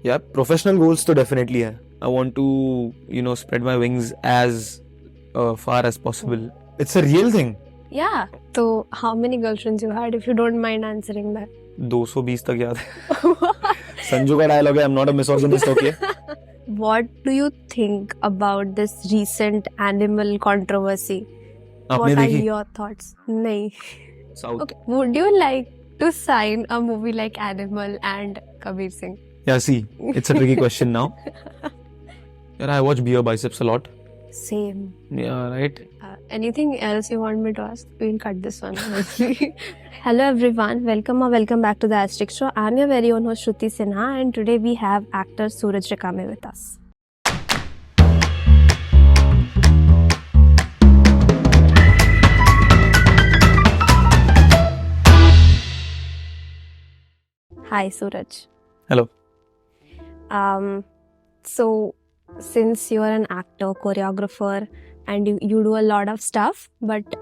Yeah, professional goals तो definitely है. I want to, spread my wings as far as possible. It's a real thing. Yeah. So, how many girlfriends you had, if you don't mind answering that? 220 तक याद है. संजू का dialogue है, I'm not a misogynist, okay? What do you think about this recent animal controversy? आपने What are देखी? your thoughts? नहीं. South. Okay. Would you like to sign a movie like Animal and Kabir Singh? Yeah, see, it's a tricky question now. Yeah, I watch Beer Biceps a lot. Same. Yeah, right. Anything else you want me to ask? We'll cut this one. Hello everyone, welcome back to the Astrix show. I'm your very own host Shruti Sinha, and today we have actor Suraj Rikame with us. Hi Suraj. Hello. So since you're an actor, choreographer, and you do a lot of stuff, but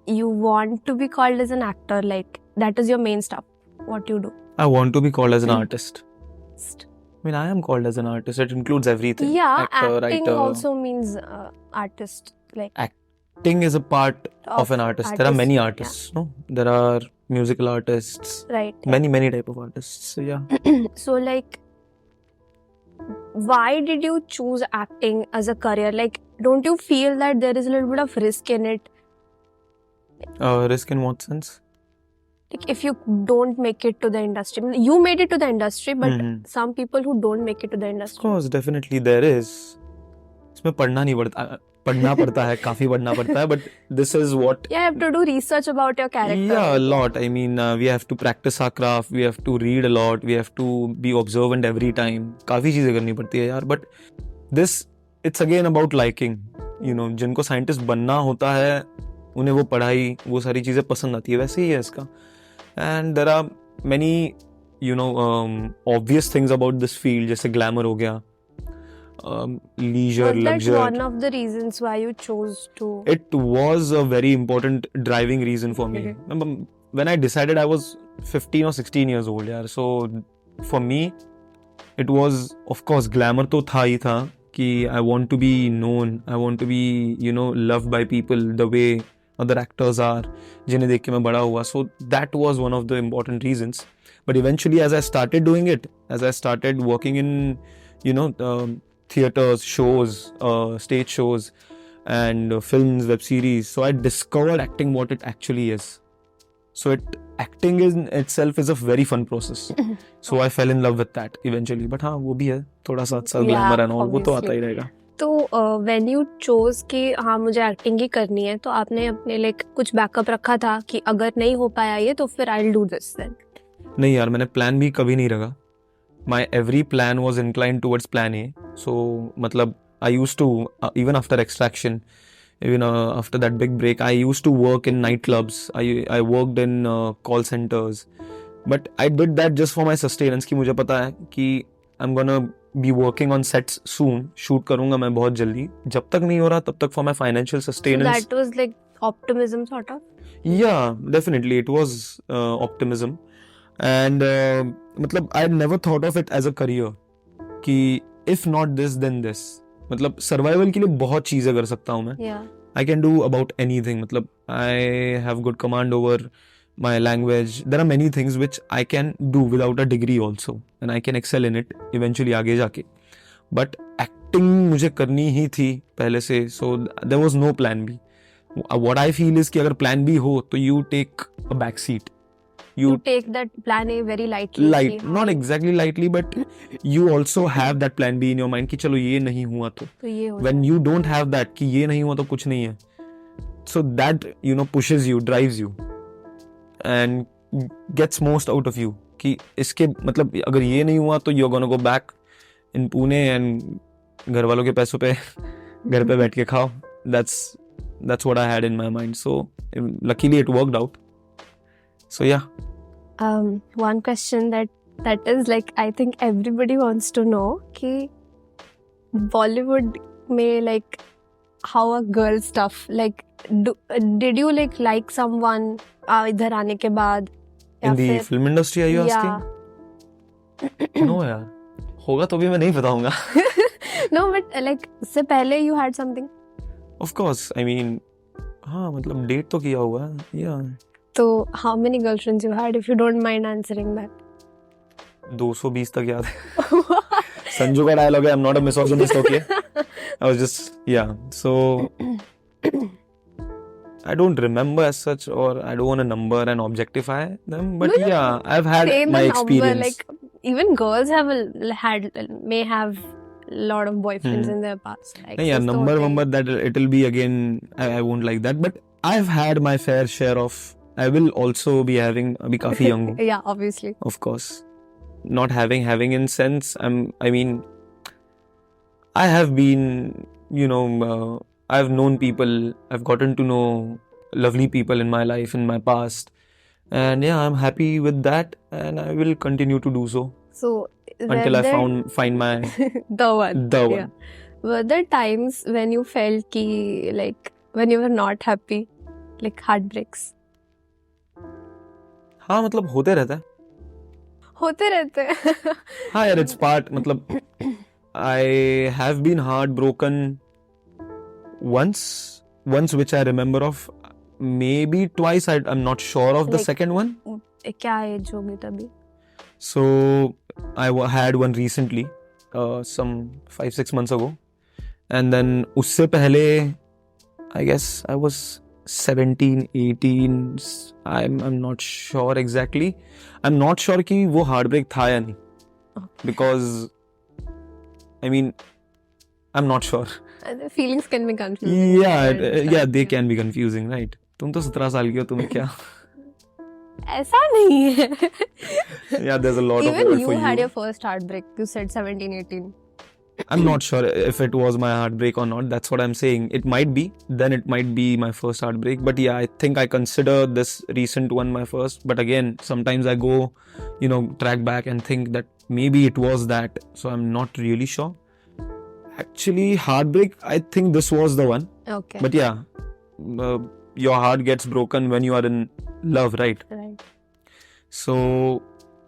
you want to be called as an actor, like that is your main stuff, what you do. I want to be called as an artist. I mean, I am called as an artist. It includes everything. Yeah, Actor, acting writer. also means artist. Like Acting is a part of an artist. There are many artist, artists, no? There are musical artists. right. Many type of artists. So yeah. So like, why did you choose acting as a career? Like, don't you feel that there is a little bit of risk in it? Risk in what sense? Like, if you don't make it to the industry, you made it to the industry, but Mhm. some people who don't make it to the Of industry. course, definitely there is. इसमें पढ़ना नहीं पड़ता, पढ़ना पड़ता है, काफी पढ़ना पड़ता है, but this is what. Yeah, you have to do research about your character. Yeah, a lot. I mean, we have to practice our craft. We have to read a lot. We have to be observant every time. काफी चीजें करनी पड़ती है यार. But this, it's again about liking. जिनको scientist बनना होता है, उन्हें वो पढ़ाई, वो सारी चीजें पसंद आती है. वैसे ही है इसका. And there are many, obvious things about this field, जैसे glamour हो गया, leisure, Was that luxury. one of the reasons why you chose to? It was a very important driving reason for me. When I decided, I was 15 or 16 years old, yaar. So for me, it was, of course, glamour तो था ही था कि I want to be known, I want to be, loved by people the way other actors are, जिन्हें देख के मैं बड़ा हुआ. So that was one of the important reasons. But eventually, as I started doing it, as I started working in, theaters, shows, stage shows, and films, web series, so I discovered acting what it actually is. So acting in itself is a very fun process. So I fell in love with that eventually. But हाँ, वो भी है थोड़ा सा glamour and all, वो तो आता ही रहेगा. तो when you chose कि हाँ मुझे एक्टिंग ही करनी है, तो आपने अपने लाइक कुछ बैकअप रखा था कि अगर नहीं हो पाया ये तो फिर I'll do this then? नहीं यार, मैंने प्लान भी कभी नहीं रखा. My every plan was inclined towards plan A. So मतलब I used to, even after Extraction, even after that big break, I used to work in nightclubs. I worked in call centers. But I did that just for my sustenance, कि मुझे पता है कि I'm gonna be working on sets soon. Shoot करूँगा मैं बहुत जल्दी. जब तक नहीं हो रहा तब तक for my financial sustenance. So that was like optimism sort of? Yeah, definitely. It was optimism. And मतलब I never thought of it as a career कि if not this then this. मतलब survival के लिए बहुत चीज़ें कर सकता हूँ मैं. Yeah. I can do about anything. मतलब I have good command over my language. There are many things which I can do without a degree also, and I can excel in it eventually आगे जाके. But acting मुझे करनी ही थी पहले से, so there was no plan B. What I feel is कि अगर plan B हो तो you take a back seat. You take that plan A very lightly. Not exactly lightly, but you also have that plan B in your mind कि चलो ये नहीं हुआ तो ये हो. When you don't have that कि ये नहीं हुआ तो कुछ नहीं है, so that pushes you, drives you, and gets most out of you कि इसके मतलब अगर ये नहीं हुआ तो you're gonna go back in Pune and घर वालों के पैसों पे घर पे बैठ के खाओ. That's what I had in my mind. So luckily it worked out. So yeah. One question that is like I think everybody wants to know कि Bollywood में like how are girl stuff, like did you like someone इधर आने के बाद? In the film industry, are you Yeah. asking? No यार. होगा तो भी मैं नहीं बताऊंगा. No, but like उससे पहले you had something. Of course, I mean, हाँ मतलब डेट तो किया हुआ है. Yeah. So how many girlfriends you had, if you don't mind answering that? 220 तक याद है. संजू का डायलॉग है, I'm not a misogynist, okay? I was just, yeah. So I don't remember as such, or I don't want to number and objectify them, but No, yeah, I've had say my the number, experience. like even girls may have a lot of boyfriends in their past. Like, नहीं यार, कुछ तो number होते हैं. that it'll be again. I won't like that, but I've had my fair share of. I will also be having. अभी काफी young हूँ. Yeah, obviously. Of course, not having in sense. I mean, I have been, I've known people. I've gotten to know lovely people in my life, in my past, and yeah, I'm happy with that, and I will continue to do so So until I were find my the one. the one. Yeah. Were there times when you felt ki, like when you were not happy, like heartbreaks? हाँ मतलब होते रहता है. होते रहते हैं. हाँ यार, it's part. मतलब I have been heartbroken once which I remember of. Maybe twice. I'm not sure of the Like- second one. क्या एज होगी तभी? So I had one recently, some 5-6 months ago, and then उससे पहले I guess I was 17, 18. I'm not sure exactly. I'm not sure कि वो heartbreak था या नहीं. Okay. Because I mean, I'm not sure. The feelings can be confusing. Yeah, they can be confusing, right? तुम तो 17 साल की हो, तुम्हें क्या? ऐसा नहीं है. Yeah, there's a lot of Even word you for had you. your first heartbreak. You said 17, 18. I'm not sure if it was my heartbreak or not. That's what I'm saying. It might be. Then it might be my first heartbreak. But yeah, I think I consider this recent one my first. But again, sometimes I go, track back and think that maybe it was that. So I'm not really sure. Actually, heartbreak, I think this was the one. Okay. But yeah, your heart gets broken when you are in love, right? Right. So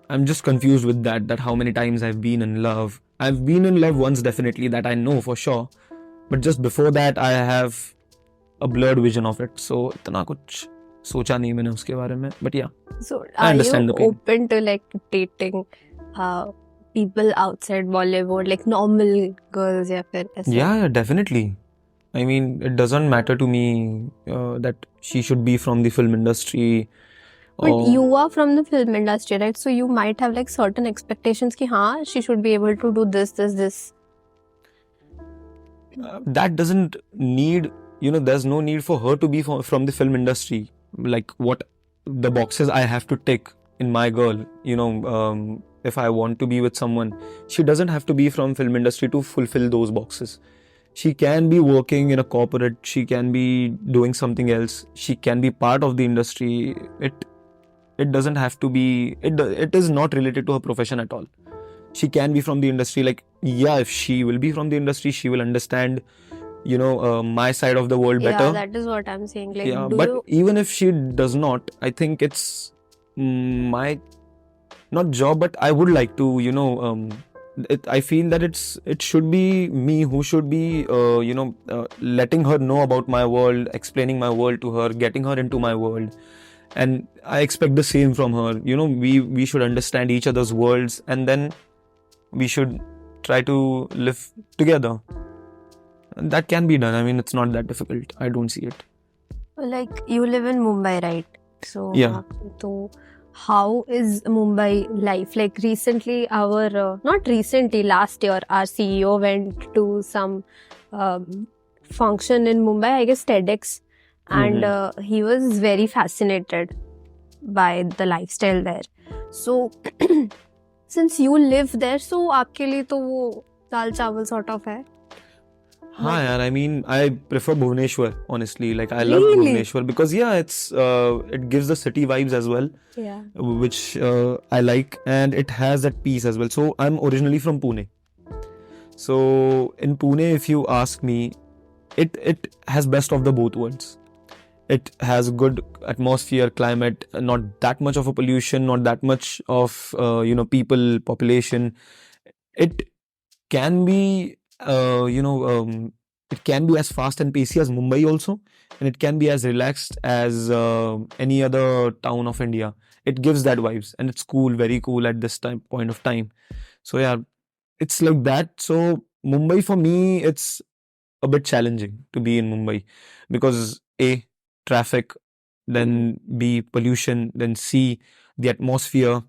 I'm just confused with that how many times I've been in love. I've been in love once, definitely, that I know for sure. But just before that, I have a blurred vision of it. So इतना कुछ सोचा नहीं मैंने उसके बारे में. But yeah. So I are understand you the pain. open to like dating people outside Bollywood, like normal girls या फिर ऐसे? Yeah, definitely. I mean, it doesn't matter to me that she should be from the film industry. But you are from the film industry, right? So you might have like certain expectations कि हाँ, she should be able to do this. That doesn't need, there's no need for her to be from the film industry. Like what the boxes I have to tick in my girl, if I want to be with someone, she doesn't have to be from film industry to fulfill those boxes. She can be working in a corporate, she can be doing something else, she can be part of the industry. It doesn't have to be, it is not related to her profession at all. She can be from the industry. Like, yeah, if she will be from the industry, she will understand, my side of the world better. Yeah, that is what I'm saying. Like, Yeah, but even if she does not, I think it's my, not job, but I would like to, I feel that it should be me who should be, letting her know about my world, explaining my world to her, getting her into my world. And I expect the same from her. We should understand each other's worlds, and then we should try to live together. And that can be done. I mean, it's not that difficult. I don't see it. like you live in Mumbai, right? So Yeah. So how is Mumbai life? Like recently, not recently, last year, our CEO went to some function in Mumbai, I guess TEDx, and he was very fascinated by the lifestyle there. So since you live there, so आपके लिए तो वो दाल चावल sort of है. Hi, and I mean, I prefer Bhubaneswar, honestly. Like, I love Really? Bhubaneswar because, yeah, it gives the city vibes as well, Yeah. which I like, and it has that peace as well. So, I'm originally from Pune. So, in Pune, if you ask me, it has best of the both worlds. It has good atmosphere, climate, not that much of a pollution, not that much of, people, population. It can be, it can be as fast and pacey as Mumbai also, and it can be as relaxed as any other town of India. It gives that vibes, and it's cool, very cool at this point of time. So yeah, it's like that. So Mumbai for me, it's a bit challenging to be in Mumbai because A, traffic, then B, pollution, then C, the atmosphere.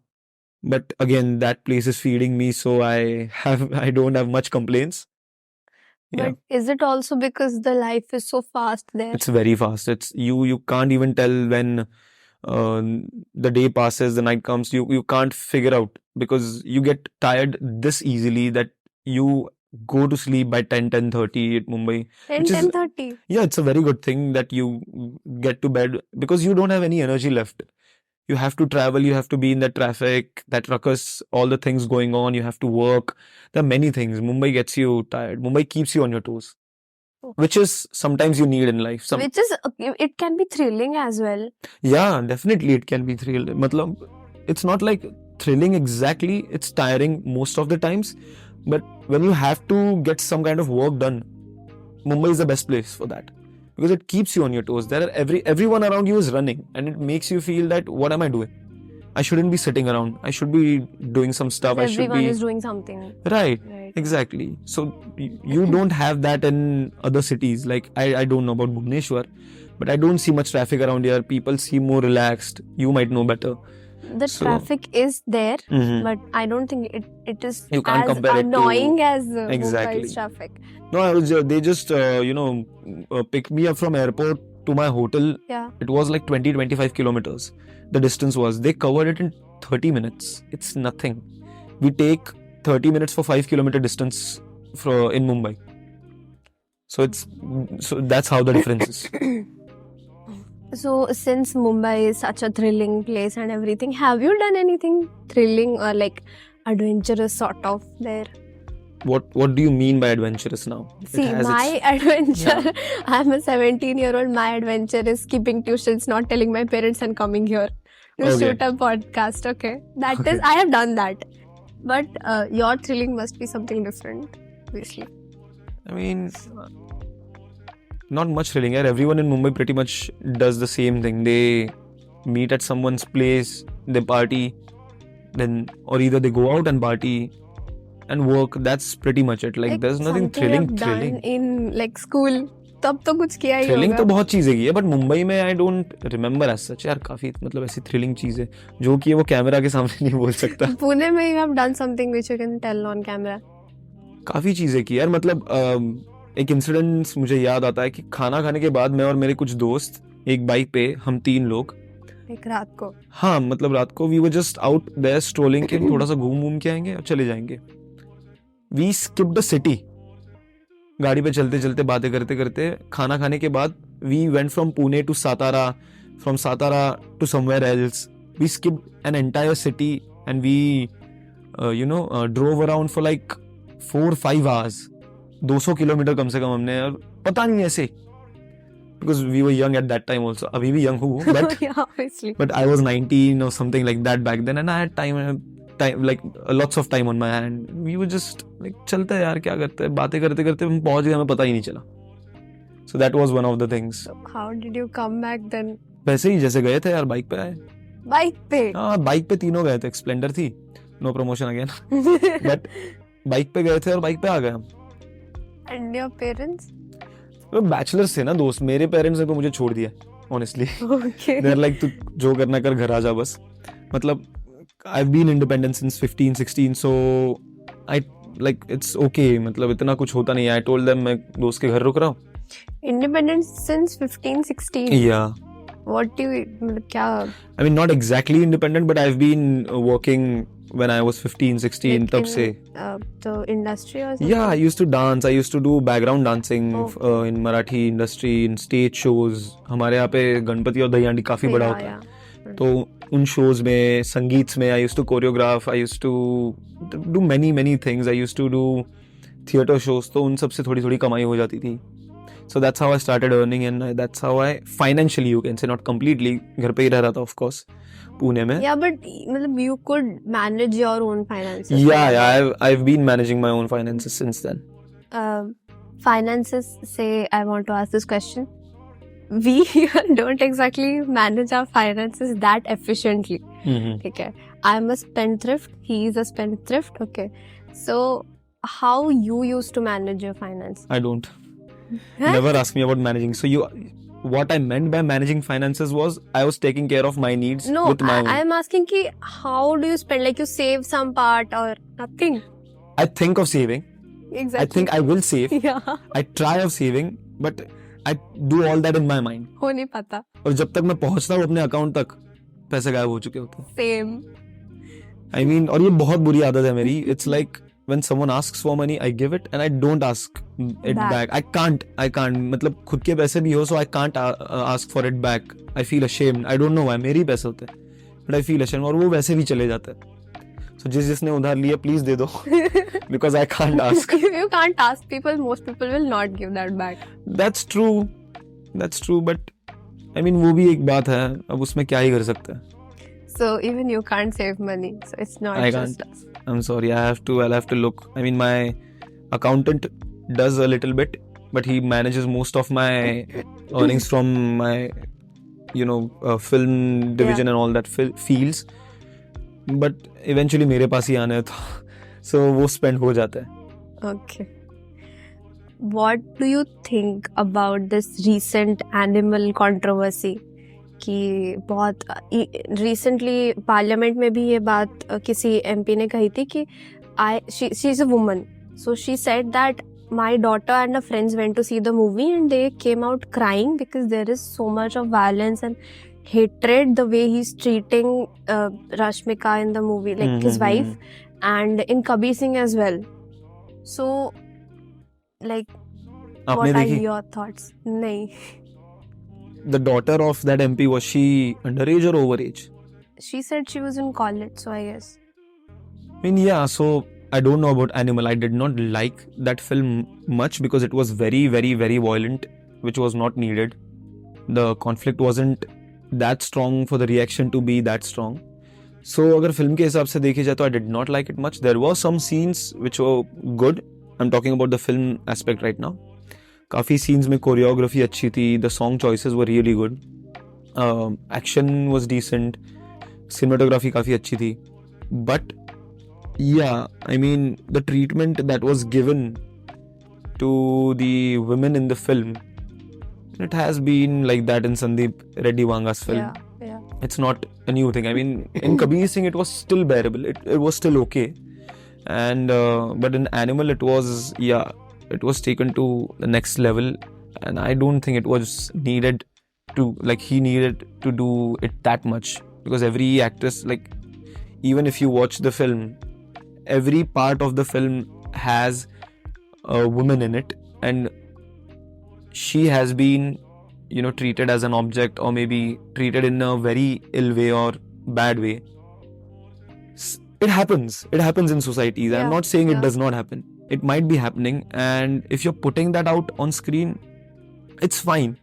But again, that place is feeding me, so I don't have much complaints. Yeah, But is it also because the life is so fast there? it's very fast. It's you can't even tell when uh, the day passes, the night comes. You can't figure out because you get tired this easily that you go to sleep by 10:30 at Mumbai, 10, which is 10:30. yeah, it's a very good thing that you get to bed because you don't have any energy left. You have to travel, you have to be in that traffic, that ruckus, all the things going on, you have to work. There are many things. Mumbai gets you tired. Mumbai keeps you on your toes, which is sometimes you need in life. Which is, it can be thrilling as well. Yeah, definitely it can be thrilling. Matlab, it's not like thrilling exactly, it's tiring most of the times. But when you have to get some kind of work done, Mumbai is the best place for that. Because it keeps you on your toes. There are everyone around you is running, and it makes you feel that what am I doing? I shouldn't be sitting around. I should be doing some stuff. Everyone is doing something. Right. Right. Exactly. So you don't have that in other cities. Like I don't know about Bhubaneswar, but I don't see much traffic around here. People seem more relaxed. You might know better. The traffic is there, Mhm. but I don't think it is You can't as compare it to- annoying as Exactly. Mumbai's traffic. No, they just picked me up from airport to my hotel. Yeah. It was like 20-25 kilometers. The distance was. They covered it in 30 minutes. It's nothing. We take 30 minutes for 5 kilometer distance in Mumbai. So that's how the difference is. So since Mumbai is such a thrilling place and everything, have you done anything thrilling or like adventurous sort of there? What do you mean by adventurous now? See, my adventure, I'm a 17-year-old. My adventure is skipping tuitions, not telling my parents and coming here to Okay. shoot a podcast. Okay. That is, I have done that. But your thrilling must be something different, obviously. I mean, not much thrilling. Everyone in Mumbai pretty much does the same thing. They meet at someone's place, they party, or either they go out and party and work. That's pretty much it. Like there's nothing something I've thrilling. done in like school. तब तो कुछ किया ही thrilling तो होगा. बहुत चीजें की है, बट मुंबई में I don't remember as such यार. काफी मतलब ऐसी थ्रिलिंग चीजें जो कि वो कैमरा के सामने नहीं बोल सकता. पुणे में you have done something which you can tell on camera. काफी चीजें की यार. मतलब एक इंसिडेंट मुझे याद आता है कि खाना खाने के बाद मैं और मेरे कुछ दोस्त एक बाइक पे, हम 3 लोग, एक रात को. हाँ मतलब रात को we were just out there strolling के थोड़ा सा घूम के आएंगे और चले जाएंगे. We skip the city. गाड़ी पे चलते चलते बातें करते करते खाना खाने के बाद we went from Pune to Satara, from Satara to somewhere else. We skipped an entire city and we drove around for like 4-5 hours. 200 kilometre कम से कम हमने, और पता नहीं ऐसे, because we were young at that time also. अभी भी young हूँ, Yeah, obviously. but I was 19 or something like that back then, and I had time like lots of time on my hand. We were just like चलते हैं यार, क्या करते हैं, बातें करते करते हम पहुंच गए, हमें पता ही नहीं चला. So that was one of the things. So how did you come back then? वैसे ही जैसे गए थे यार, बाइक पे आए. Bike पे. हाँ, बाइक पे तीनों गए थे. स्प्लेंडर थी, no promotion again, but bike पे गए थे और बाइक पे आ गए हम. And your parents? बैचलर्स थे ना दोस्त. मेरे पेरेंट्स ने तो मुझे छोड़ दिया ऑनेस्टली. Okay. They're like, तू जो करना कर, घर आ जा बस. मतलब I've been independent since 15-16, so I like it's okay. मतलब इतना कुछ होता नहीं है. I told them मैं दोस्त के घर रुक रहा हूँ. Independent since 15-16. Yeah. What do you मतलब क्या? I mean not exactly independent, but I've been working when I was 15-16 तब से. The industry or something? Yeah, I used to dance. I used to do background dancing Okay. in Marathi industry, in stage shows. हमारे यहाँ पे गणपति और दहीहांडी काफी बड़ा होता है. तो उन शोज में, संगीत में, I used to choreograph, I used to do many things, I used to do theatre shows. तो उन सब से थोड़ी थोड़ी कमाई हो जाती थी. So that's how I started earning and that's how I financially, you can say, not completely, घर पे ही रह रहा था ऑफ कोर्स, Pune में. Yeah, but you could manage your own finances. Yeah, I've been managing my own finances since then. Finances, say I want to ask this question. We don't exactly manage our finances that efficiently. Mm-hmm. Okay. I'm a spendthrift. He is a spendthrift. Okay. So, how you used to manage your finance? I don't. Huh? Never ask me about managing. So what I meant by managing finances was I was taking care of my needs No, with my own. I'm asking ki, how do you spend? Like you save some part or nothing? I think of saving. Exactly. I think I will save. Yeah. I try of saving, but I do all that in my mind. हो नहीं पाता. और जब तक मैं पहुंचता हूँ अपने अकाउंट तक पैसे गायब हो चुके होते हैं. Same. I mean, और ये बहुत बुरी आदत है मेरी. It's like when someone asks for money, I give it and I don't ask it back. I can't. मतलब खुद के पैसे भी हो, so I can't ask for it back. I feel ashamed. I don't know why. मेरे ही पैसे होते हैं, but I feel ashamed. और वो वैसे भी चले जाते हैं. So जिसने उधार लिया, please दे दो. Because I can't ask. If you can't ask people, most people will not give that back. That's true. But I mean, वो भी एक बात है. अब उसमें क्या ही कर सकते हैं. So even you can't save money. So it's not I just can't. us. I'm sorry. I'll have to look. I mean, my accountant does a little bit, but he manages most of my earnings from my, film division and all that fields. But eventually मेरे पास ही आने था. So वो spend हो जाता है. Okay. What do you think about this recent animal controversy? कि बहुत recently parliament में भी ये बात किसी MP ने कही थी कि she is a woman. So she said that my daughter and her friends went to see the movie and they came out crying because there is so much of violence and hatred the way he's treating Rashmika in the movie, like his wife, and in Kabir Singh as well. So, like, what are your thoughts? नहीं. The daughter of that MP, was she underage or overage? She said she was in college, so I guess. I mean, yeah, so I don't know about Animal. I did not like that film much because it was very, very, very violent, which was not needed. The conflict wasn't that strong for the reaction to be that strong. So, अगर film के हिसाब से देखी जाए तो I did not like it much. There were some scenes which were good. I'm talking about the film aspect right now. काफ़ी scenes में choreography अच्छी थी. The song choices were really good. Action was decent. Cinematography काफ़ी अच्छी थी. But yeah, I mean, the treatment that was given to the women in the film, it has been like that in Sandeep Reddy Vanga's film. Yeah. It's not a new thing. I mean, in Kabir Singh, it was still bearable. It was still okay. And but in Animal, it was taken to the next level. And I don't think it was needed to, he needed to do it that much. Because every actress, even if you watch the film, every part of the film has a woman in it. And she has been, treated as an object or maybe treated in a very ill way or bad way. It happens. It happens in societies. I'm not saying it does not happen. It might be happening. And if you're putting that out on screen, it's fine.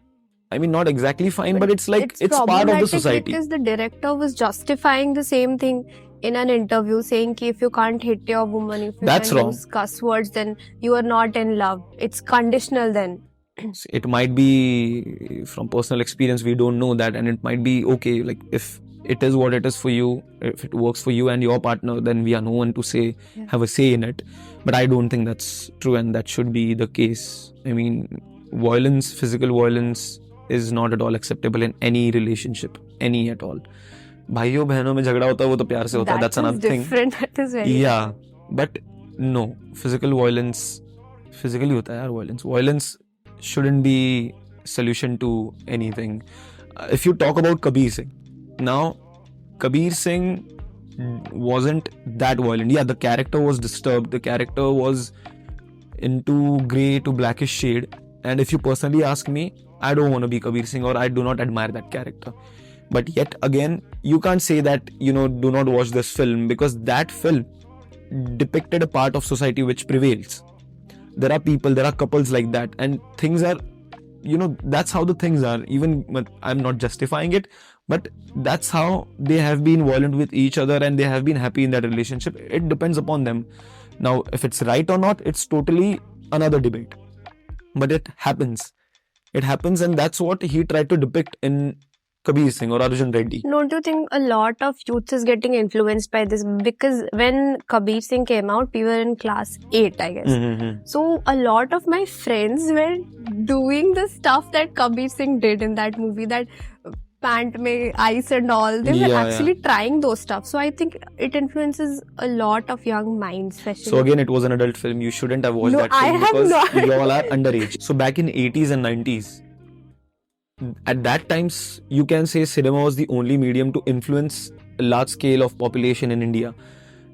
I mean, not exactly fine, but it's part of the society. Because the director was justifying the same thing in an interview, saying that if you can't hit your woman, if you That's can wrong. use cuss words, then you are not in love. It's conditional then. It might be from personal experience, we don't know that, and it might be okay. If it is what it is for you, if it works for you and your partner, then we are no one to have a say in it. But I don't think that's true, and that should be the case. I mean, violence, physical violence is not at all acceptable in any relationship, any at all. भाइयों बहनों में झगड़ा होता है वो तो प्यार से होता है. That's another thing. That is very yeah, but no, physical violence, physically होता है यार violence. Violence shouldn't be solution to anything. If you talk about Kabir Singh, now Kabir Singh wasn't that violent. Yeah, the character was disturbed. The character was into grey to blackish shade. And if you personally ask me, I don't want to be Kabir Singh, or I do not admire that character. But yet again, you can't say that, do not watch this film, because that film depicted a part of society which prevails. There are people, there are couples like that, and things are that's how the things are. Even I'm not justifying it, but that's how they have been violent with each other and they have been happy in that relationship. It depends upon them. Now, if it's right or not, it's totally another debate. But it happens, and that's what he tried to depict in Kabir Singh or Arjun Reddy. Don't you think a lot of youth is getting influenced by this? Because when Kabir Singh came out, we were in class 8, I guess. So a lot of my friends were doing the stuff that Kabir Singh did in that movie, that pant mein ice and all. They were actually trying those stuff. So I think it influences a lot of young minds, especially. So again, it was an adult film. You shouldn't have watched that film because you all are underage. So back in 80s and 90s, at that times, you can say cinema was the only medium to influence a large scale of population in India,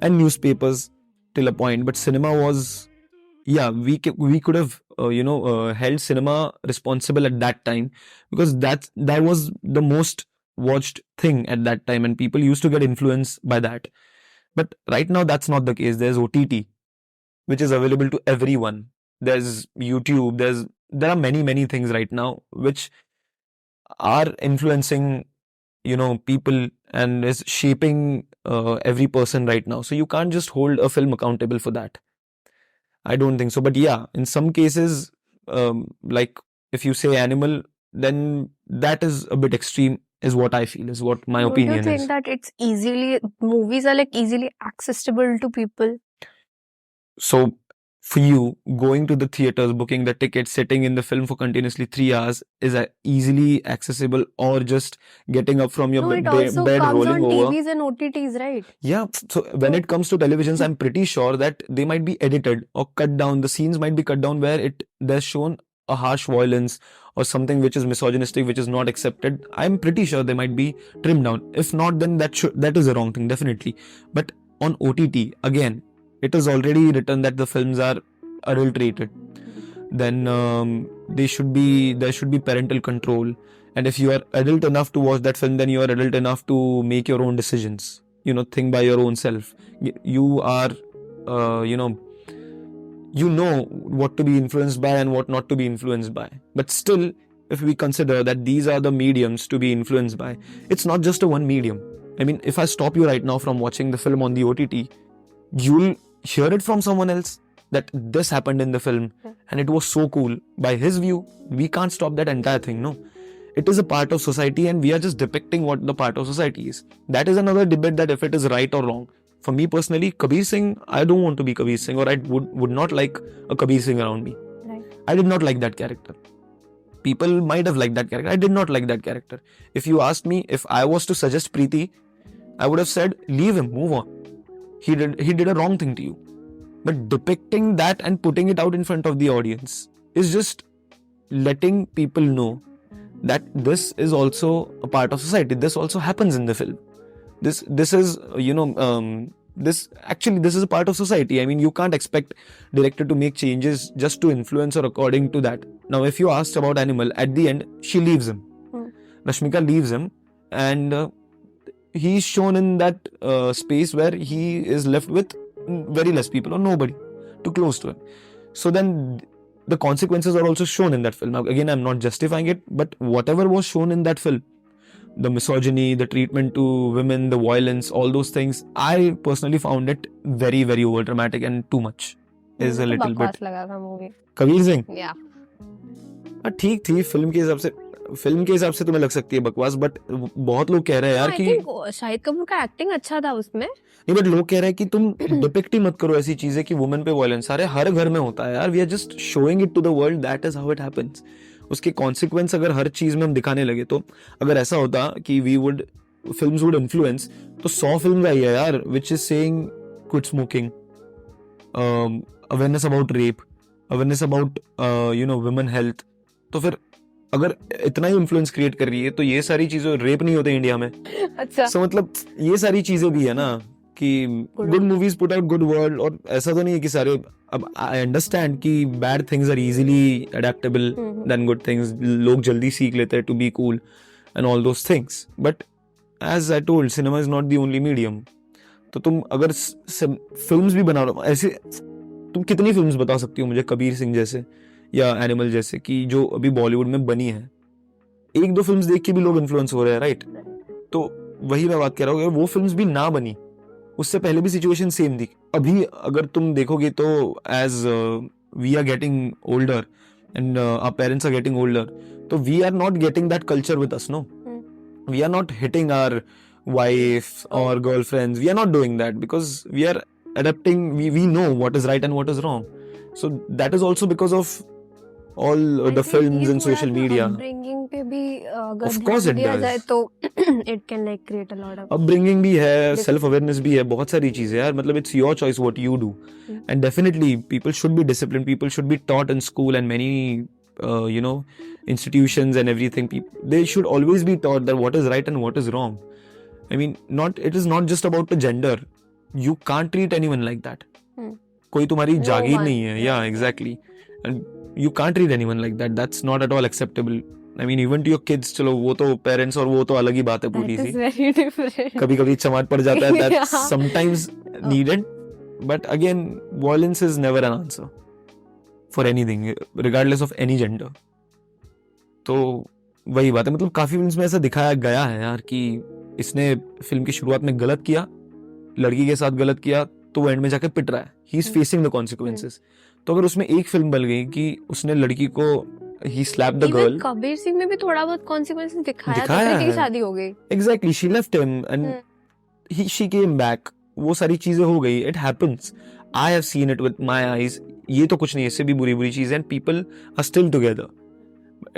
and newspapers till a point. But cinema was, we could have held cinema responsible at that time, because that was the most watched thing at that time, and people used to get influenced by that. But right now, that's not the case. There's OTT, which is available to everyone. There's YouTube. There are many things right now which are influencing people and is shaping every person right now. So you can't just hold a film accountable for that. I don't think so. But yeah, in some cases, like if you say Animal, then that is a bit extreme, is what I feel, is what my opinion is. Do you think that it's movies are like easily accessible to people? So for you, going to the theaters, booking the ticket, sitting in the film for continuously 3 hours is easily accessible, or just getting up from your bed, rolling over? It also comes on TVs and OTTs, right? Yeah. So when it comes to televisions, I'm pretty sure that they might be edited or cut down. The scenes might be cut down where there's shown a harsh violence or something which is misogynistic, which is not accepted. I'm pretty sure they might be trimmed down. If not, then that is a wrong thing, definitely. But on OTT, again, it is already written that the films are adulterated. Then there should be parental control. And if you are adult enough to watch that film, then you are adult enough to make your own decisions. Think by your own self. You are, what to be influenced by and what not to be influenced by. But still, if we consider that these are the mediums to be influenced by, it's not just a one medium. I mean, if I stop you right now from watching the film on the OTT, you'll hear it from someone else that this happened in the film and it was so cool. By his view, we can't stop that entire thing, no. It is a part of society and we are just depicting what the part of society is. That is another debate, that if it is right or wrong. For me personally, Kabir Singh, I don't want to be Kabir Singh, or I would not like a Kabir Singh around me. Right. I did not like that character. People might have liked that character. I did not like that character. If you asked me if I was to suggest Preeti, I would have said, leave him, move on. He did a wrong thing to you. But depicting that and putting it out in front of the audience is just letting people know that this is also a part of society. This also happens in the film. This is this is a part of society. I mean, you can't expect director to make changes just to influence or according to that. Now, if you asked about Animal, at the end she leaves him. Rashmika leaves him, and he's shown in that space where he is left with very less people or nobody too close to him. So then the consequences are also shown in that film. Now, again, I'm not justifying it, but whatever was shown in that film, the misogyny, the treatment to women, the violence, all those things, I personally found it very, very over dramatic and too much. Is a little bit. Kabir Singh? Yeah. ठीक थी film के हिसाब से तुम्हें लग सकती है बकवास, बट बहुत लोग कह रहे हैं यार कि शाहिद कपूर का एक्टिंग अच्छा था उसमें. नहीं, बट लोग कह रहे हैं कि तुम डिपिक्ट ही मत करो ऐसी चीजें कि वुमेन पे वायलेंस. अरे हर घर में होता है यार. We are just showing it to the world, that is how it happens. उसके कॉन्सिक्वेंस अगर हर चीज में हम दिखाने लगे, तो अगर ऐसा होता कि फिल्म्स वुड इन्फ्लुएंस, तो 100 फिल्म आई है यार which is saying quit smoking, awareness about rape, awareness about women health. तो फिर अगर इतना ही इन्फ्लुएंस क्रिएट कर रही है, तो ये सारी चीजें, रेप नहीं होते इंडिया में. अच्छा. So, मतलब ये सारी चीजें भी है ना कि good movies put out good world. और ऐसा तो नहीं है कि सारे, अब आई अंडरस्टैंड कि bad things are easily adaptable than good things. लोग जल्दी सीख लेते हैं to be cool and all those things. But as I told, cinema is not the only medium. तो तुम अगर फिल्म्स भी बना रहे हो, ऐसे तुम कितनी फिल्म्स बता सकती हो मुझे कबीर सिंह जैसे, या एनिमल जैसे कि जो अभी बॉलीवुड में बनी है, एक दो फिल्म्स देख के भी लोग इन्फ्लुएंस हो रहे हैं, राइट? तो वही मैं बात कर रहा हूँ, वो फिल्म्स भी ना बनी, उससे पहले भी सिचुएशन सेम थी. अभी अगर तुम देखोगे तो as we are getting older and our parents are getting older, तो we are not getting that culture with us, no. We are not hitting our wife or girlfriends. We are not doing that because we are adapting. We know what is right and what is wrong. So that is also because of all the films and social media. Upbringing पे भी अगर Of course ध्यान it दिया does. जाए तो it can like create a lot of Upbringing भी है, self awareness भी है, बहुत सारी चीजें यार. मतलब it's your choice what you do. And definitely people should be disciplined. People should be taught in school and many institutions and everything. They should always be taught that what is right and what is wrong. I mean, it is not just about the gender. You can't treat anyone like that. कोई तुम्हारी जागीर नहीं है. Yeah, exactly. And you can't treat anyone like that. That's not at all acceptable. I mean, even to your kids, चलो वो तो parents और वो तो अलग ही बात है पूरी सी. very different. कभी-कभी चमाट पड़ जाता है. That's sometimes needed. But again, violence is never an answer for anything, regardless of any gender. तो वही बात है. मतलब काफी फिल्म्स में ऐसा दिखाया गया है यार कि इसने फिल्म की शुरुआत में गलत किया, लड़की के साथ गलत किया, तो वो एंड में जाके पिट रहा है. He is facing the consequences. तो अगर उसमें एक फिल्म बन गई कि उसने लड़की को ही slap the girl. Kabir Singh में भी थोड़ा बहुत कॉन्सिक्वेंसेस दिखाया था कि शादी हो गई. Exactly, she left him and she came back. वो सारी चीजें हो गई. It happens. I have seen it with my eyes. ये तो कुछ नहीं, इससे भी बुरी बुरी चीजें. And people are still together.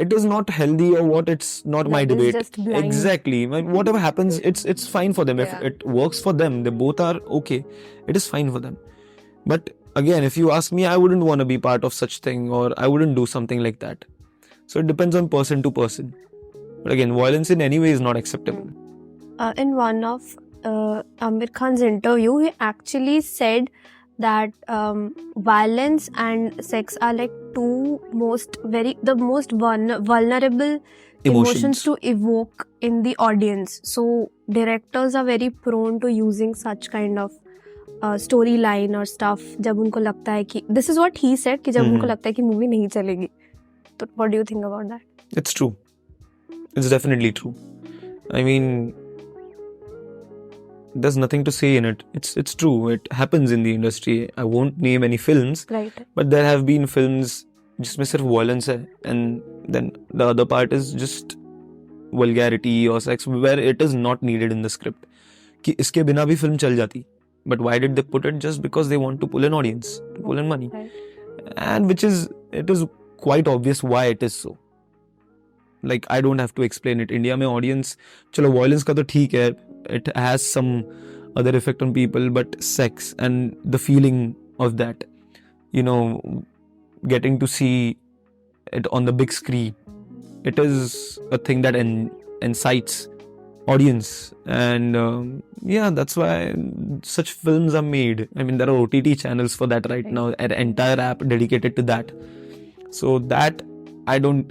It is not healthy or what, it's not my debate. Exactly. Whatever happens, it's fine for them. If it works for them, they both are okay. It is fine for them. But again, if you ask me, I wouldn't want to be part of such thing, or I wouldn't do something like that. So it depends on person to person. But again, violence in any way is not acceptable. In one of Amir Khan's interview, he actually said that violence and sex are like the most vulnerable emotions to evoke in the audience. So directors are very prone to using such kind of storyline or stuff जब उनको लगता है कि this is what he said कि जब उनको लगता है कि मूवी नहीं चलेगी. तो what do you think about that? It's true. It's definitely true. I mean, there's nothing to say in it. It's true. It happens in the industry. I won't name any films, right, but there have been films जिसमें सिर्फ violence है, and then the other part is just vulgarity or sex where it is not needed in the script. कि इसके बिना भी film चल जाती. But why did they put it? Just because they want to pull in audience, to pull in money. Right. And it is quite obvious why it is so. Like, I don't have to explain it. India में audience, चलो violence का तो ठीक है, it has some other effect on people, but sex and the feeling of that, getting to see it on the big screen, it is a thing that incites audience. And that's why such films are made. I mean, there are OTT channels for that right now, an entire app dedicated to that. So that I don't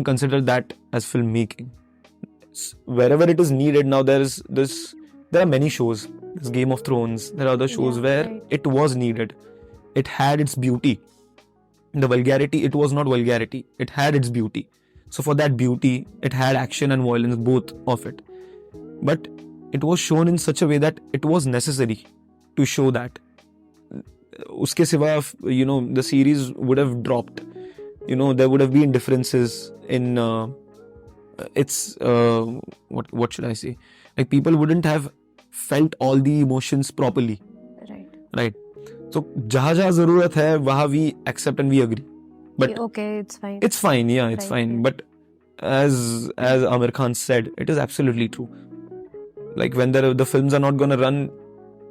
consider that as filmmaking. Wherever it is needed now, there are many shows. There's Game of Thrones. There are other shows where it was needed. It had its beauty. The vulgarity, it was not vulgarity. It had its beauty. So for that beauty, it had action and violence, both of it. But it was shown in such a way that it was necessary to show that. Uske siva, the series would have dropped. There would have been differences in what should I say? Like, people wouldn't have felt all the emotions properly. Right. So jahan zarurat hai, wahan we accept and we agree. But okay, it's fine. It's fine, yeah, it's fine. But as Amir Khan said, it is absolutely true. Like, when the films are not gonna run,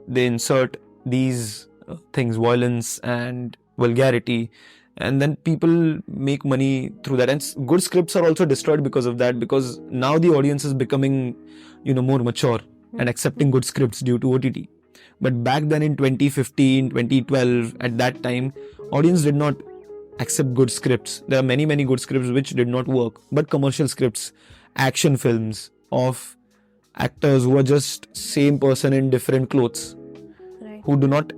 they insert these things, violence and vulgarity, and then people make money through that. And good scripts are also destroyed because of that, because now the audience is becoming more mature and accepting good scripts due to OTT. But back then in 2015, 2012, at that time, audience did not accept good scripts. There are many, many good scripts which did not work. But commercial scripts, action films of actors who are just same person in different clothes, who do not,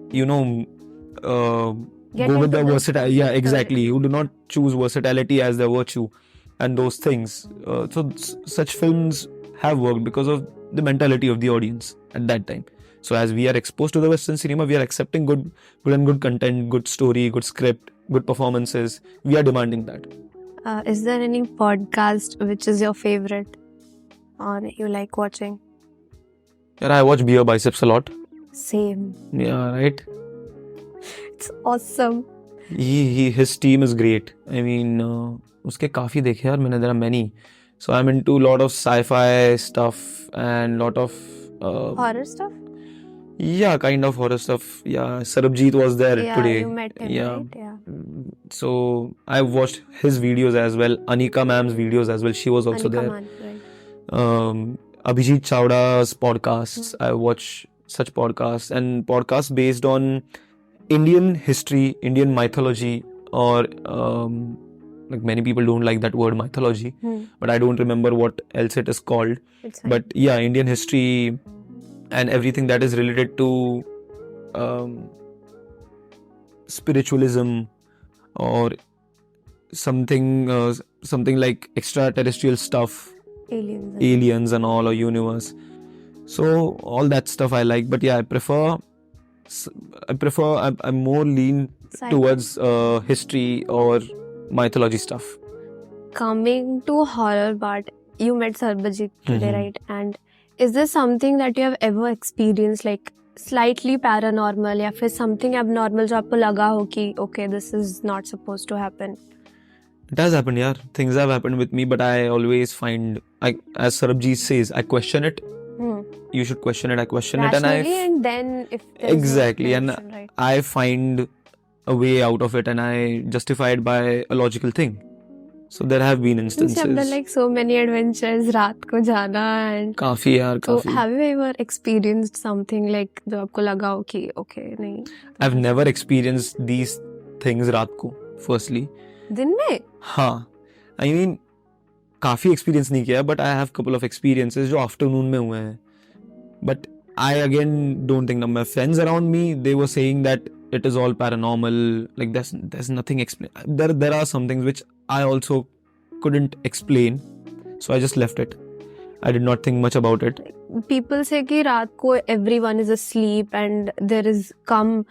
get go with into the versatile. Yeah, sector. exactly. Who do not choose versatility as their virtue and those things. Such films have worked because of the mentality of the audience at that time. So as we are exposed to the Western cinema, we are accepting good content, good story, good script, good performances. We are demanding that. Is there any podcast which is your favorite or you like watching? Yeah, I watch Beer Biceps a lot. Same. Yeah, right. It's awesome. His team is great. I mean, उसके काफी देखे यार मैंने. There are many. So I'm into a lot of sci-fi stuff and lot of Horror stuff? yeah, kind of horror stuff. Yeah, Sarabjit was there Yeah, today. you met him, Yeah. right? Yeah. So I watched his videos as well. Anika ma'am's videos as well. She was also Anika there. Man, right. Abhijit Chawda's podcasts. I watch such podcasts and podcasts based on Indian history, Indian mythology, or like many people don't like that word mythology, but I don't remember what else it is called. It's fine. But yeah, Indian history and everything that is related to spiritualism or something like extraterrestrial stuff, aliens and all, or universe. So all that stuff I like, but yeah, I'm more lean towards history or mythology stuff. Coming to horror part, you met Sarbajit today, right? And is this something that you have ever experienced, like slightly paranormal, या फिर something abnormal जो आपको लगा हो कि okay, this is not supposed to happen? It has happened, yeah. Things have happened with me, but I always find, as Sarabjit says, I question it. You should question it. I question rationally, it, and then if there's exactly, no and connection, right? I find a way out of it, and I justify it by a logical thing. So there have been instances. You've done like so many adventures, रात को जाना and. काफी यार, So काफी. have you ever experienced something like जो आपको लगा हो कि okay नहीं? I've never experienced these things रात को. Firstly. दिन में? हाँ. I mean, काफी experience नहीं किया, but I have couple of experiences जो afternoon में हुए हैं. But I again don't think that my friends around me, they were saying that it is all paranormal, like there's nothing explain. There are some things which I also couldn't explain, so I just left it. I did not think much about it. People say कि रात को everyone is asleep and there is come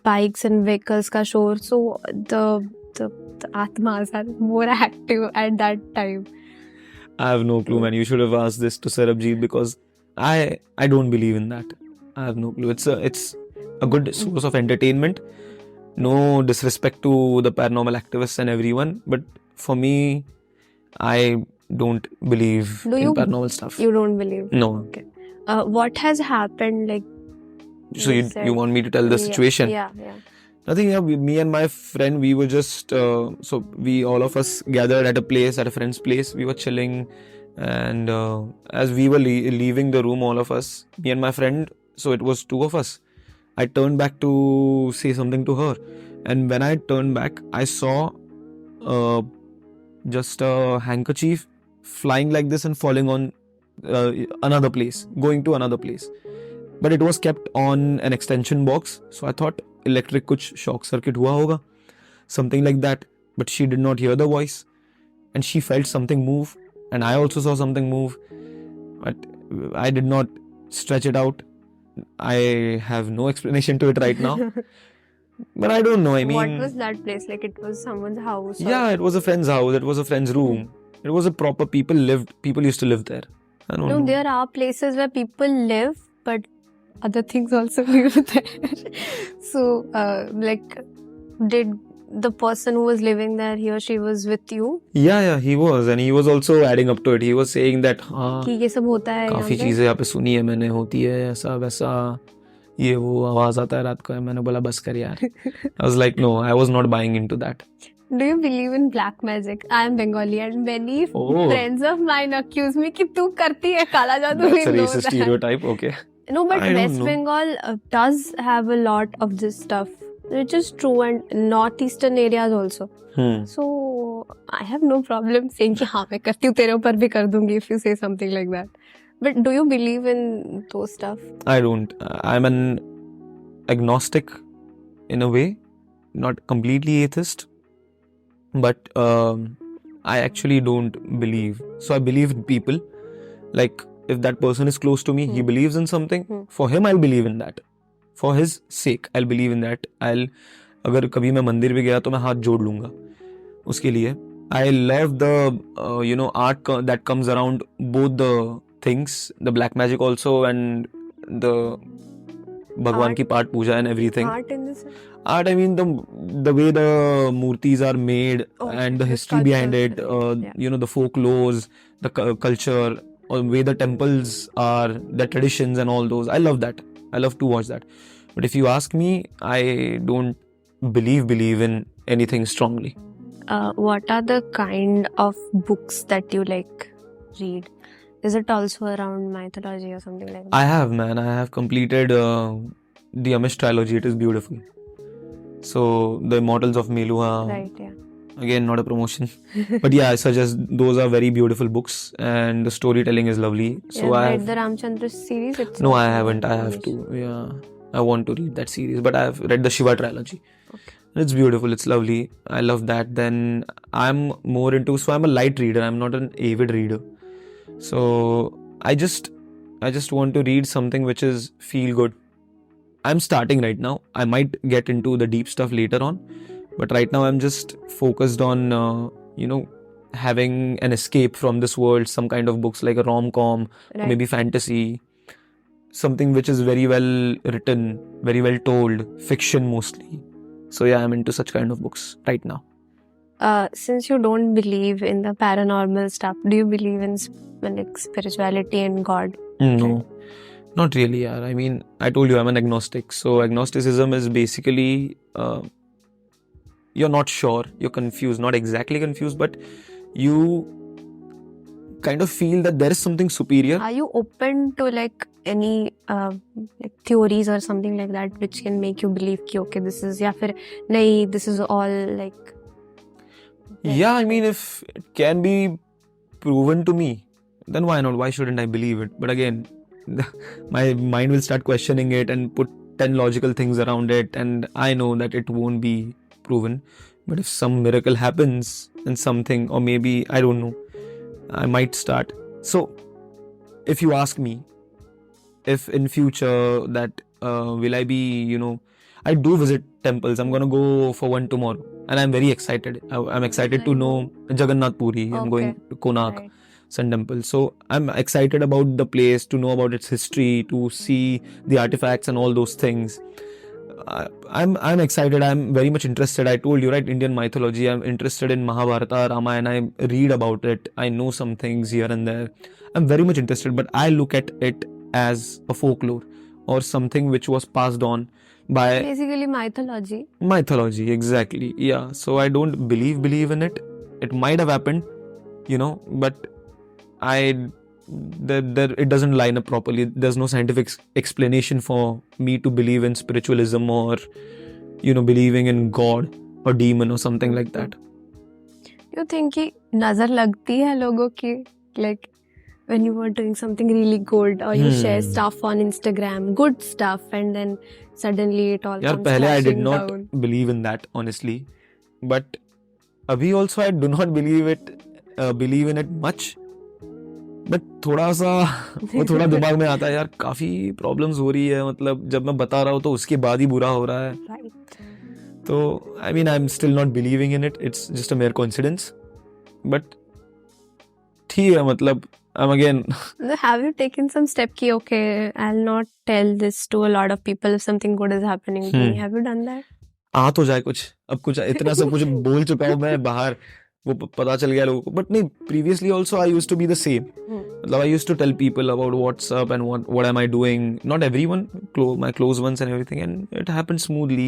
bikes and vehicles का शोर, so the atmas are more active at that time. I have no clue, man. You should have asked this to Sarabjit, because I don't believe in that. I have no clue. It's a good source of entertainment. No disrespect to the paranormal activists and everyone, but for me, I don't believe in paranormal stuff. You don't believe? No. Okay. What has happened? Like. So you want me to tell the situation? Yeah. Nothing. Yeah, me and my friend, we were just so we all of us gathered at a friend's place. We were chilling, and as we were leaving the room, all of us, me and my friend, so it was two of us. I turned back to say something to her, and when I turned back, I saw just a handkerchief flying like this and falling on another place, going to another place. But it was kept on an extension box, so I thought electric कुछ shock circuit हुआ होगा, something like that. But she did not hear the voice, and she felt something move, and I also saw something move, but I did not stretch it out. I have no explanation to it right now. But I don't know. I mean, what was that place? Like it was someone's house? Yeah, it was a friend's house. It was a friend's room. It was a proper people used to live there. I don't know. There are places where people live, but other things also live there. So, like, did the person who was living there, he or she was with you? Yeah, he was, and he was also adding up to it. He was saying that हाँ, कि ये सब होता है काफी चीजें यहाँ पे सुनी है मैंने, होती है ऐसा वैसा, ये वो आवाज आता है रात को. मैंने बोला बस कर यार. I was like, no, I was not buying into that. Do you believe in black magic? I am Bengali and many friends of mine accuse me कि तू करती है काला जादू. That's a racist stereotype. Okay. No, but West Bengal does have a lot of this stuff, which is true, and northeastern areas also. So I have no problem saying कि हाँ मैं करती हूँ, तेरे ऊपर भी कर दूँगी if you say something like that. But do you believe in those stuff? I don't. I'm an agnostic in a way. not completely atheist, but I actually don't believe. So I believe in people. Like, if that person is close to me, he believes in something. For him, I'll believe in that. For his sake, I'll believe in that. अगर कभी मैं मंदिर भी गया तो मैं हाथ जोड़ लूंगा उसके लिए. I love the art that comes around both the things, the black magic also and the Bhagwan ki part puja and everything. Art in this. Art, I mean the way the murtis are made and the history behind it, the folklores, the culture, or the way the temples are, the traditions and all those. I love that. I love to watch that. But if you ask me, I don't believe in anything strongly. What are the kind of books that you like read? Is it also around mythology or something like that? I have completed the Amish trilogy. It is beautiful. So the Immortals of Meluha. Right, yeah. Again, not a promotion. But yeah, I suggest those are very beautiful books and the storytelling is lovely. So I read the Ramchandra series. No, I haven't. I have to. Yeah, I want to read that series. But I have read the Shiva trilogy. Okay. It's beautiful. It's lovely. I love that. Then I'm more into. So I'm a light reader. I'm not an avid reader. So I just want to read something which is feel good. I'm starting right now. I might get into the deep stuff later on, but right now I'm just focused on having an escape from this world. Some kind of books like a rom-com, or maybe fantasy, something which is very well written, very well told, fiction mostly. So yeah, I'm into such kind of books right now. Since you don't believe in the paranormal stuff, do you believe in spirituality and God? No, not really, yaar. I mean, I told you I'm an agnostic. So agnosticism is basically you're not sure, you're confused, not exactly confused, but you kind of feel that there is something superior. Are you open to any theories or something like that which can make you believe कि okay, this is या फिर नहीं, this is all Yeah, I mean, if it can be proven to me, then why not? Why shouldn't I believe it? But again, my mind will start questioning it and put 10 logical things around it, and I know that it won't be proven. But if some miracle happens and something, or maybe, I don't know, I might start. So, if you ask me, if in future that will I be, I do visit temples. I'm gonna go for one tomorrow, and I'm very excited. I'm excited to know Jagannath Puri. I'm going to Konark Sun Temple. So I'm excited about the place, to know about its history, to see the artifacts and all those things. I'm excited. I'm very much interested. I told you, right? Indian mythology. I'm interested in Mahabharata, Ramayana. I read about it. I know some things here and there. I'm very much interested, but I look at it as a folklore or something which was passed on by basically mythology. Mythology, exactly. Yeah. So I don't believe in it. It might have happened, but it doesn't line up properly. There's no scientific explanation for me to believe in spiritualism or believing in God or demon or something like that. You think कि नजर लगती है लोगों की, like when you were doing something really good or you share stuff on Instagram, good stuff, and then suddenly it all comes पहले I did crashing not down. believe in that, honestly, but अभी also I do not believe in it much. But थोड़ा सा वो थोड़ा दिमाग में आता है, यार काफी प्रॉब्लम्स हो रही है, मतलब जब मैं बता रहा हूँ तो उसके बाद ही बुरा हो रहा है. तो I mean I am still not believing in it. It's just a mayor coincidence. But ठीक है, मतलब I'm again. Have you taken some step कि okay, I'll not tell this to a lot of people if something good is happening to me? Have you done that? आ तो जाए कुछ, अब कुछ इतना सब कुछ बोल चुका हूँ मैं बाहर, वो पता चल गया लोगों को. बट नहीं, previously also I used to be the same. मतलब I used to tell people about what's up and what am I doing. Not everyone, my close ones and everything, and it happened smoothly.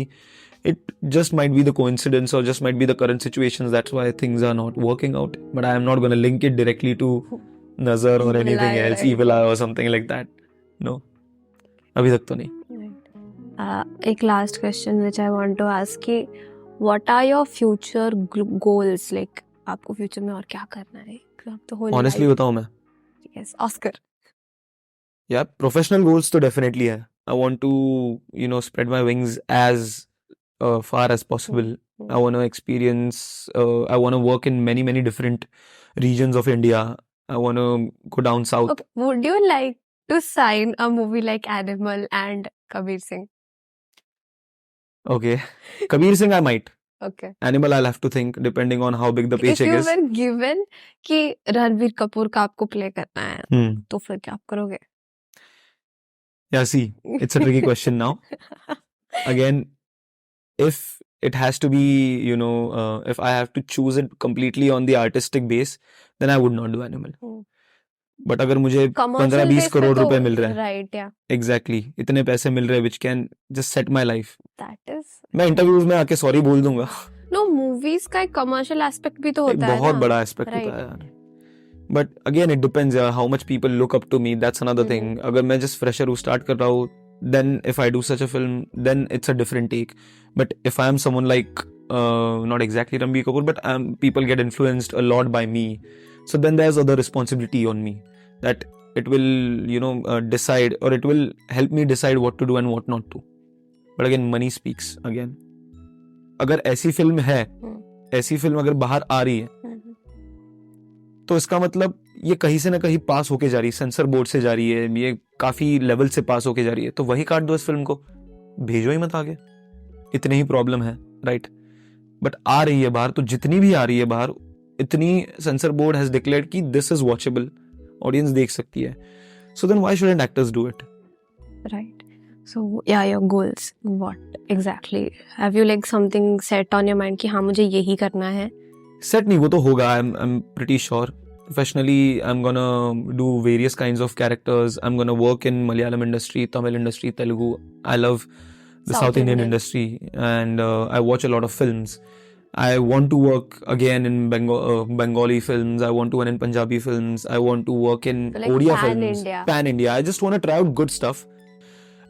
It just might be the coincidence or just might be the current situations. That's why things are not working out. But I am not going to link it directly to Nazar or anything else, evil eye or something like that. No. अभी तक तो नहीं. एक last question which I want to ask कि what are your future goals? Like आपको future में और क्या करना है? आप तो whole Honestly life. बताऊँ मैं? Yes, Oscar. Yeah, professional goals तो definitely है. I want to, spread my wings as far as possible. I want to experience, I want to work in many, many different regions of India. I want to go down south. Okay. Would you like to sign a movie like Animal and Kabir Singh? Okay. Kabir Singh, I might. Okay. Animal, I'll have to think depending on how big the If paycheck you is. were given कि रणवीर कपूर का आपको play करना है, तो फिर क्या आप करोगे? Yeah, see, it's a tricky question now. Again, if it has to be, if I have to choose it completely on the artistic base, then I would not do Animal. But अगर मुझे Commercial 15-20 base पे करोड़ तो रुपए मिल रहा है, right, yeah. exactly, इतने पैसे मिल रहे हैं which can just set my life. That is. मैं इंटरव्यूज में आके सॉरी बोल दूंगा. No, movies का एक commercial aspect भी तो होता है बहुत ना. बड़ा aspect होता है यार. But again, it depends how much people look up to me. That's another thing. अगर मैं just fresher हूँ, start कर रहा हूँ, then if I do such a film, then it's a different take. But if I am someone like, not exactly Ranbir Kapoor, but people get influenced a lot by me. So then there's other responsibility on me that it will, decide, or it will help me decide what to do and what not to. But again, money speaks again. अगर ऐसी film है, ऐसी film अगर बाहर आ रही है, तो इसका मतलब ये कहीं से ना कहीं पास होके जा रही है, सेंसर बोर्ड से जा रही है, ये काफी लेवल से पास होके जा रही है, तो वही काट दो इस फिल्म को, भेजो ही मत आगे. इतनी ही प्रॉब्लम है, राइट? बट आ रही है बाहर, तो जितनी भी आ रही है बाहर, इतनी सेंसर बोर्ड हैज डिक्लेयर्ड कि दिस इज वॉचेबल, ऑडियंस देख सकती है. So then why shouldn't actors do it? Right. So yeah, your goals. What exactly? Have you like something set on your mind कि हाँ मुझे यही करना है? Set नहीं, वो तो होगा. I'm pretty sure. Professionally, I'm gonna do various kinds of characters. I'm gonna work in Malayalam industry, Tamil industry, Telugu. I love the South Indian industry, and I watch a lot of films. I want to work again in Bengali films. I want to work in Punjabi films. I want to work in like Odia pan films. India. Pan India. I just want to try out good stuff.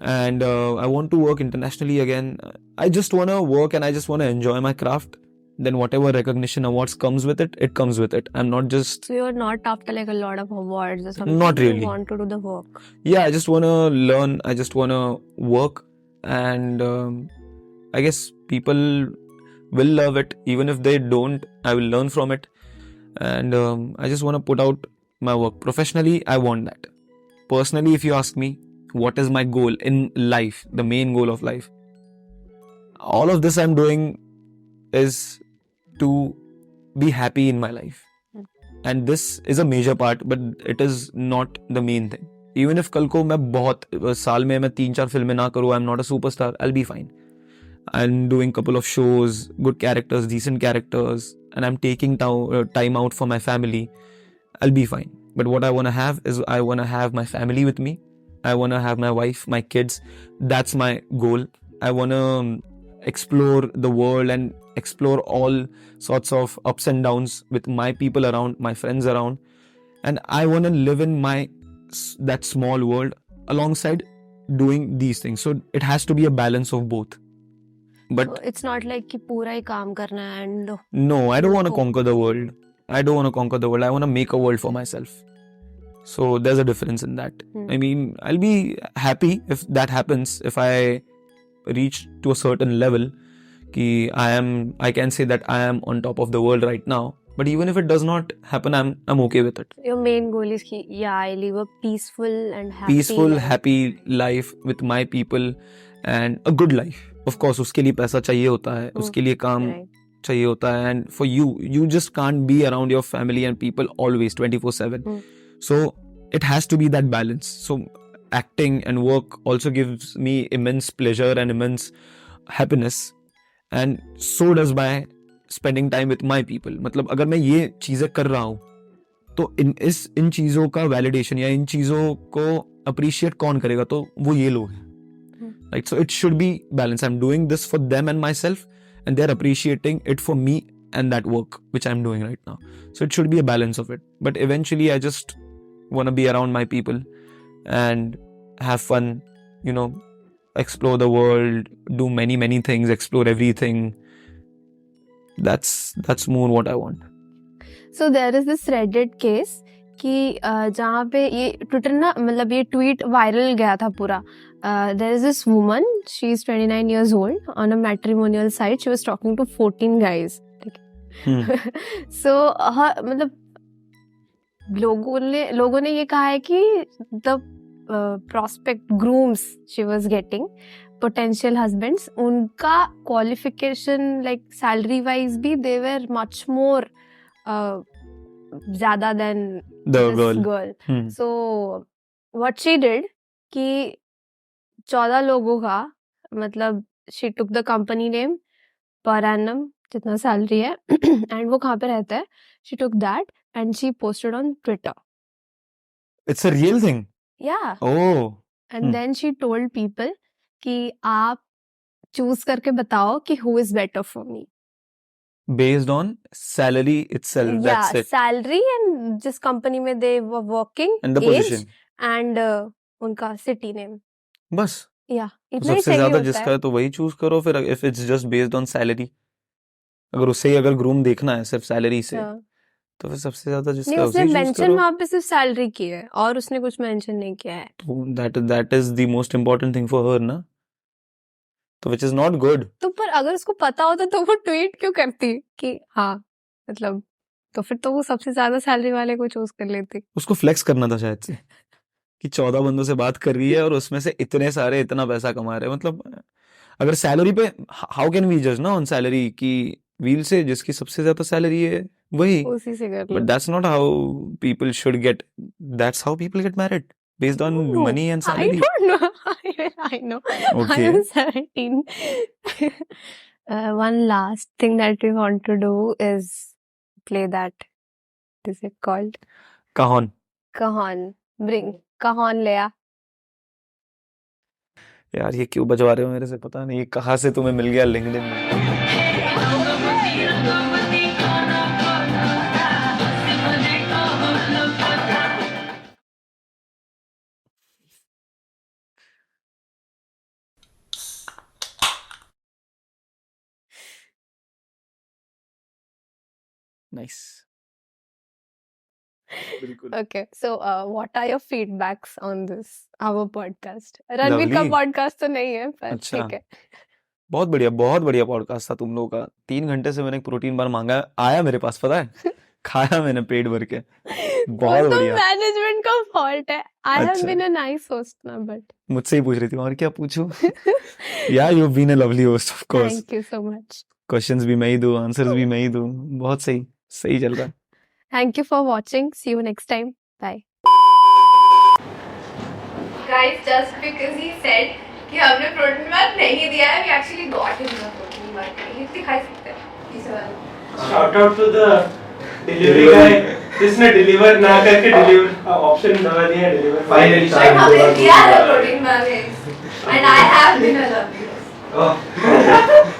And I want to work internationally again. I just want to work and I just want to enjoy my craft. Then whatever recognition awards comes with it, it comes with it. I'm not just... So you're not after like a lot of awards or something? Not really. You want to do the work? Yeah, I just want to learn. I just want to work. And I guess people will love it. Even if they don't, I will learn from it. And I just want to put out my work. Professionally, I want that. Personally, if you ask me, what is my goal in life, the main goal of life? All of this I'm doing is to be happy in my life. And this is a major part, but it is not the main thing. Even if कल को मैं बहुत साल में मैं 3-4 फिल्में ना करूँ, I'm not a superstar, I'll be fine. I'm doing couple of shows, good characters, decent characters, and I'm taking time out for my family. I'll be fine. But what I want to have is I want to have my family with me. I want to have my wife, my kids. That's my goal. I want to explore the world and explore all sorts of ups and downs with my people around, my friends around. And I want to live in that small world alongside doing these things. So it has to be a balance of both. But so it's not like कि पूरा ही काम करना है and... No, I don't want to conquer the world. I don't want to conquer the world. I want to make a world for myself. So there's a difference in that. I mean, I'll be happy if that happens, if I reach to a certain level कि I can say that I am on top of the world right now. But even if it does not happen, I'm okay with it. Your main goal is कि yeah, I live a peaceful and happy Peaceful, life. happy life with my people and a good life. Of course, उसके लिए पैसा चाहिए होता है, उसके लिए काम चाहिए होता है. And for you just can't be around your family and people always 24/7. So it has to be that balance. So acting and work also gives me immense pleasure and immense happiness. And so does my spending time with my people. मतलब अगर मैं ये चीजें कर रहा हूँ तो इन चीजों का वैलिडेशन या इन चीजों को अप्रिशिएट कौन करेगा? तो वो ये लोग हैं. Right? So it should be balanced. I'm doing this for them and myself, and they're appreciating it for me and that work which I'm doing right now. So it should be a balance of it. But eventually I just want to be around my people and have fun, explore the world, do many things, explore everything. That's more what I want. So there is this Reddit case कि जहाँ पे ये Twitter ना मतलब ये tweet viral गया था पूरा there is this woman, she's 29 years old, on a matrimonial site she was talking to 14 guys. So मतलब लोगों ने ये कहा है कि the prospect grooms she was getting, potential husbands, उनका qualification like salary wise भी they were much more ज़्यादा than The this girl. So what she did कि 14 लोगों का मतलब she took the company name, per annum जितना salary है and वो कहाँ पे रहता है, she took that and she posted on Twitter. It's a real thing. Yeah. Oh. And then she told people कि आप choose करके बताओ कि who is better for me. Based on salary itself. Yeah, That's it. salary and जिस company में they were working, And the age position. and उनका city name. बस. Yeah, तो इतना ही सबसे चाहिए ज्यादा होता जिसका है. है तो वही चूज करो फिर if it's just based on salary. अगर उससे ही अगर ग्रूम देखना है सिर्फ सैलरी से तो फिर सबसे ज्यादा नहीं, जिसका उसने उसे चूज मेंशन करो. वहां पे सिर्फ सैलरी की है और उसने कुछ मेंशन नहीं किया है. तो that is the most important thing for her ना. तो which is not good. तो पर अगर उसको पता होता तो वो ट्वीट क्यों करती कि हाँ मतलब, तो फिर तो वो सबसे ज्यादा सैलरी वाले को चूज कर लेती. उसको फ्लेक्स करना था शायद से कि 14 बंदों से बात कर रही है और उसमें से इतने सारे इतना पैसा कमा रहे हैं. मतलब अगर सैलरी पे हाउ कैन वी जज ना ऑन सैलरी की व्हील से जिसकी सबसे ज्यादा सैलरी है वही. उसी से कर But low. that's not how people should get. That's how people get married based on No, money and I salary. don't know. I know. I Okay. am 17. One last thing that we want to do is play that. What is it called? Cajon. Cajon. Bring Cajon ले आ. यार ये क्यों बजवा रहे हो मेरे से पता नहीं. ये कहाँ से तुम्हें मिल गया लिंक्डइन में. Nice. बिल्कुल. Okay, so what are your feedbacks on this our podcast? Ranveer का Lovely. podcast तो नहीं है पर अच्छा. ठीक है. बहुत बढ़िया पॉडकास्ट था तुम लोगों का. 3 घंटे से मैंने एक प्रोटीन बार मांगा है, आया मेरे पास पता है. खाया मैंने पेट भर के. बहुत वो तो बढ़िया. मैनेजमेंट का फॉल्ट है. I have अच्छा. been a nice host ना but. मुझसे ही पूछ रही थी और क्या पूछूं. Yeah, you've been a lovely host of course. Thank you so much. Questions भी मैं ही दूं, आंसर्स भी मैं ही दूं. बहुत सही चल रहा है. Thank you for watching. See you next time. Bye. Guys, just because he said कि हमने प्रोटीन बार नहीं दिया है, we actually got him the protein bar. ये दिखा सकते हैं इस वाला. Shout out to the delivery guy जिसने डिलीवर ना करके डिलीवर ऑप्शन दबा दिया डिलीवर. Finally हमने दिया है protein bar and I have been a lovely host.